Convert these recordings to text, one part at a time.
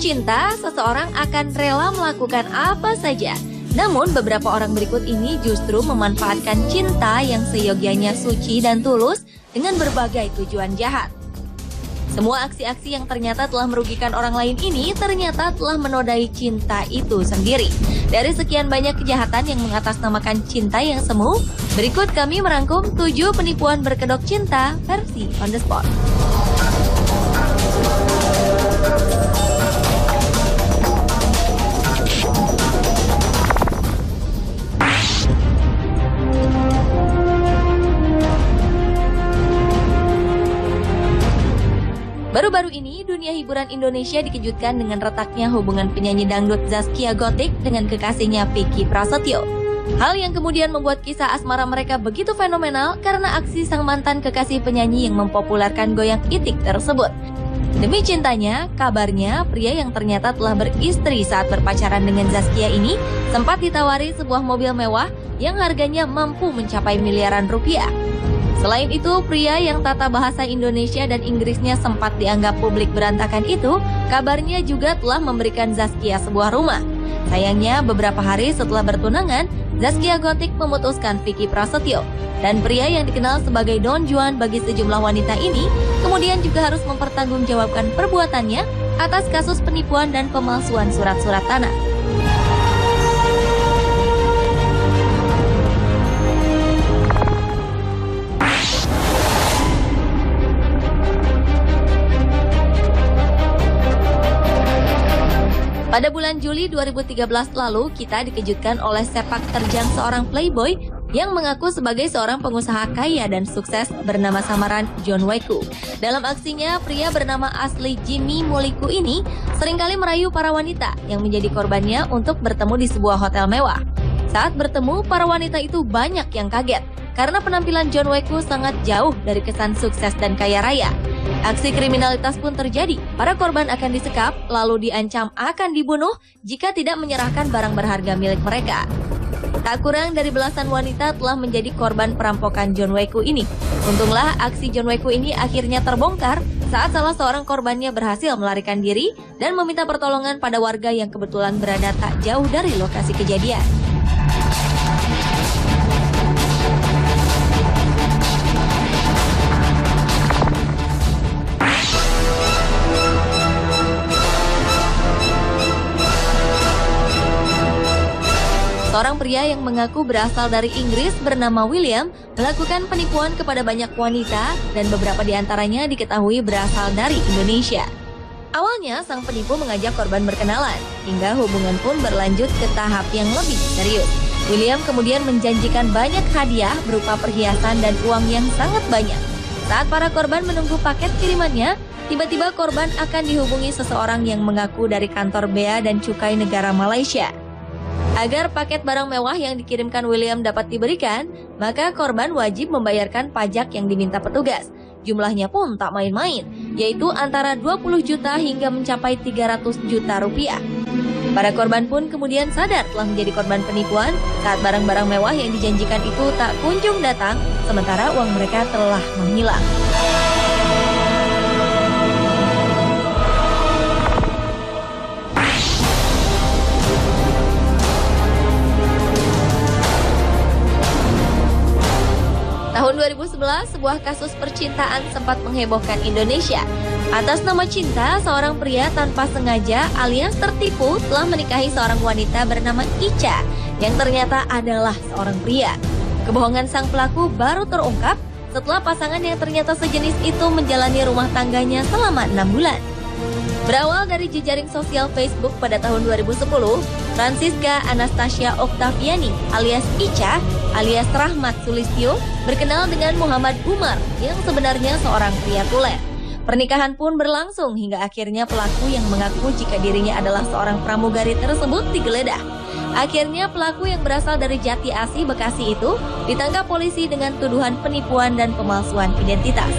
cinta, seseorang akan rela melakukan apa saja. Namun beberapa orang berikut ini justru memanfaatkan cinta yang seyogyanya suci dan tulus dengan berbagai tujuan jahat. Semua aksi-aksi yang ternyata telah merugikan orang lain ini ternyata telah menodai cinta itu sendiri. Dari sekian banyak kejahatan yang mengatasnamakan cinta yang semu, berikut kami merangkum 7 penipuan berkedok cinta versi on the spot. Baru-baru ini, dunia hiburan Indonesia dikejutkan dengan retaknya hubungan penyanyi dangdut Zaskia Gotik dengan kekasihnya Vicky Prasetyo. Hal yang kemudian membuat kisah asmara mereka begitu fenomenal karena aksi sang mantan kekasih penyanyi yang mempopulerkan goyang itik tersebut. Demi cintanya, kabarnya pria yang ternyata telah beristri saat berpacaran dengan Zaskia ini sempat ditawari sebuah mobil mewah yang harganya mampu mencapai miliaran rupiah. Selain itu, pria yang tata bahasa Indonesia dan Inggrisnya sempat dianggap publik berantakan itu, kabarnya juga telah memberikan Zaskia sebuah rumah. Sayangnya, beberapa hari setelah bertunangan, Zaskia Gotik memutuskan Vicky Prasetyo. Dan pria yang dikenal sebagai Don Juan bagi sejumlah wanita ini, kemudian juga harus mempertanggungjawabkan perbuatannya atas kasus penipuan dan pemalsuan surat-surat tanah. Pada bulan Juli 2013 lalu, kita dikejutkan oleh sepak terjang seorang playboy yang mengaku sebagai seorang pengusaha kaya dan sukses bernama samaran John Weku. Dalam aksinya, pria bernama asli Jimmy Muliku ini seringkali merayu para wanita yang menjadi korbannya untuk bertemu di sebuah hotel mewah. Saat bertemu, para wanita itu banyak yang kaget karena penampilan John Weku sangat jauh dari kesan sukses dan kaya raya. Aksi kriminalitas pun terjadi. Para korban akan disekap, lalu diancam akan dibunuh jika tidak menyerahkan barang berharga milik mereka. Tak kurang dari belasan wanita telah menjadi korban perampokan John Weku ini. Untunglah aksi John Weku ini akhirnya terbongkar saat salah seorang korbannya berhasil melarikan diri dan meminta pertolongan pada warga yang kebetulan berada tak jauh dari lokasi kejadian. Seorang pria yang mengaku berasal dari Inggris bernama William melakukan penipuan kepada banyak wanita dan beberapa di antaranya diketahui berasal dari Indonesia. Awalnya, sang penipu mengajak korban berkenalan, hingga hubungan pun berlanjut ke tahap yang lebih serius. William kemudian menjanjikan banyak hadiah berupa perhiasan dan uang yang sangat banyak. Saat para korban menunggu paket kirimannya, tiba-tiba korban akan dihubungi seseorang yang mengaku dari kantor Bea dan Cukai Negara Malaysia. Agar paket barang mewah yang dikirimkan William dapat diberikan, maka korban wajib membayarkan pajak yang diminta petugas. Jumlahnya pun tak main-main, yaitu antara 20 juta hingga mencapai 300 juta rupiah. Para korban pun kemudian sadar telah menjadi korban penipuan saat barang-barang mewah yang dijanjikan itu tak kunjung datang, sementara uang mereka telah menghilang. Tahun 2011, sebuah kasus percintaan sempat menghebohkan Indonesia. Atas nama cinta, seorang pria tanpa sengaja alias tertipu telah menikahi seorang wanita bernama Ica yang ternyata adalah seorang pria. Kebohongan sang pelaku baru terungkap setelah pasangan yang ternyata sejenis itu menjalani rumah tangganya selama 6 bulan. Berawal dari jejaring sosial Facebook pada tahun 2010, Francisca Anastasia Oktaviani alias Ica alias Rahmat Sulistyo berkenal dengan Muhammad Umar yang sebenarnya seorang pria tulen. Pernikahan pun berlangsung hingga akhirnya pelaku yang mengaku jika dirinya adalah seorang pramugari tersebut digeledah. Akhirnya pelaku yang berasal dari Jati Asih, Bekasi itu ditangkap polisi dengan tuduhan penipuan dan pemalsuan identitas.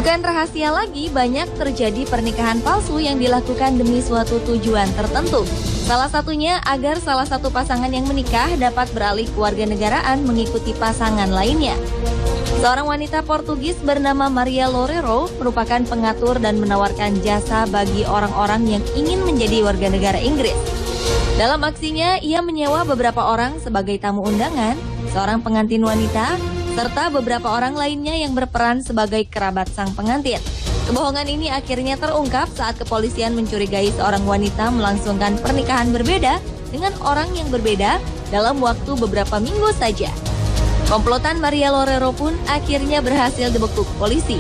Bukan rahasia lagi, banyak terjadi pernikahan palsu yang dilakukan demi suatu tujuan tertentu. Salah satunya agar salah satu pasangan yang menikah dapat beralih kewarganegaraan mengikuti pasangan lainnya. Seorang wanita Portugis bernama Maria Loureiro merupakan pengatur dan menawarkan jasa bagi orang-orang yang ingin menjadi warga negara Inggris. Dalam aksinya, ia menyewa beberapa orang sebagai tamu undangan, seorang pengantin wanita, serta beberapa orang lainnya yang berperan sebagai kerabat sang pengantin. Kebohongan ini akhirnya terungkap saat kepolisian mencurigai seorang wanita melangsungkan pernikahan berbeda dengan orang yang berbeda dalam waktu beberapa minggu saja. Komplotan Maria Loureiro pun akhirnya berhasil dibekuk polisi.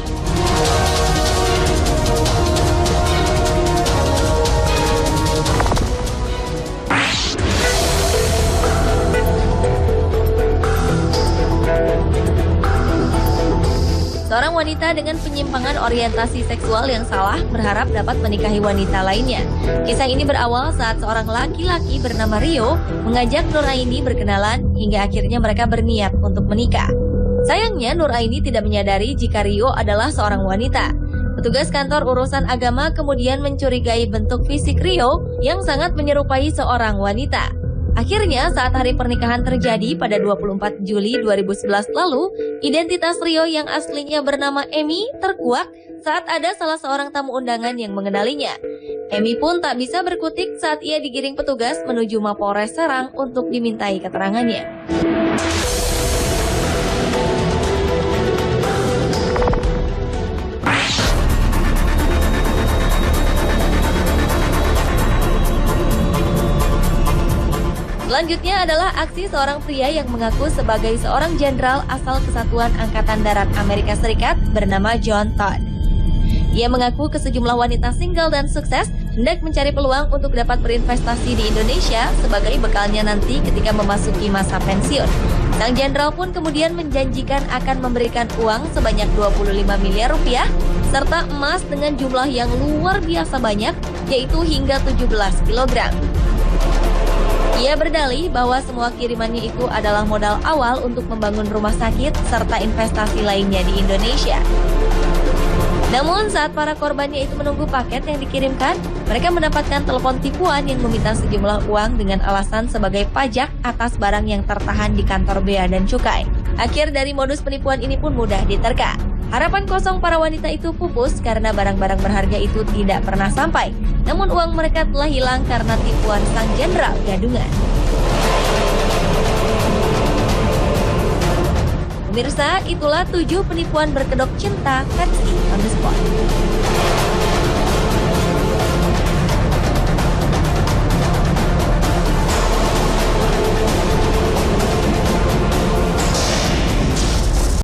Seorang wanita dengan penyimpangan orientasi seksual yang salah berharap dapat menikahi wanita lainnya. Kisah ini berawal saat seorang laki-laki bernama Rio mengajak Nur Aini berkenalan hingga akhirnya mereka berniat untuk menikah. Sayangnya Nur Aini tidak menyadari jika Rio adalah seorang wanita. Petugas kantor urusan agama kemudian mencurigai bentuk fisik Rio yang sangat menyerupai seorang wanita. Akhirnya saat hari pernikahan terjadi pada 24 Juli 2011 lalu, identitas Rio yang aslinya bernama Emi terkuak saat ada salah seorang tamu undangan yang mengenalinya. Emi pun tak bisa berkutik saat ia digiring petugas menuju Mapolres Serang untuk dimintai keterangannya. Selanjutnya adalah aksi seorang pria yang mengaku sebagai seorang jenderal asal Kesatuan Angkatan Darat Amerika Serikat bernama John Todd. Ia mengaku ke sejumlah wanita single dan sukses hendak mencari peluang untuk dapat berinvestasi di Indonesia sebagai bekalnya nanti ketika memasuki masa pensiun. Sang jenderal pun kemudian menjanjikan akan memberikan uang sebanyak 25 miliar rupiah serta emas dengan jumlah yang luar biasa banyak, yaitu hingga 17 kilogram. Ia berdalih bahwa semua kirimannya itu adalah modal awal untuk membangun rumah sakit serta investasi lainnya di Indonesia. Namun saat para korbannya itu menunggu paket yang dikirimkan, mereka mendapatkan telepon tipuan yang meminta sejumlah uang dengan alasan sebagai pajak atas barang yang tertahan di kantor Bea dan Cukai. Akhir dari modus penipuan ini pun mudah diterka. Harapan kosong para wanita itu pupus karena barang-barang berharga itu tidak pernah sampai. Namun uang mereka telah hilang karena tipuan sang jenderal gadungan. Pemirsa, itulah 7 penipuan berkedok cinta versi On The Spot.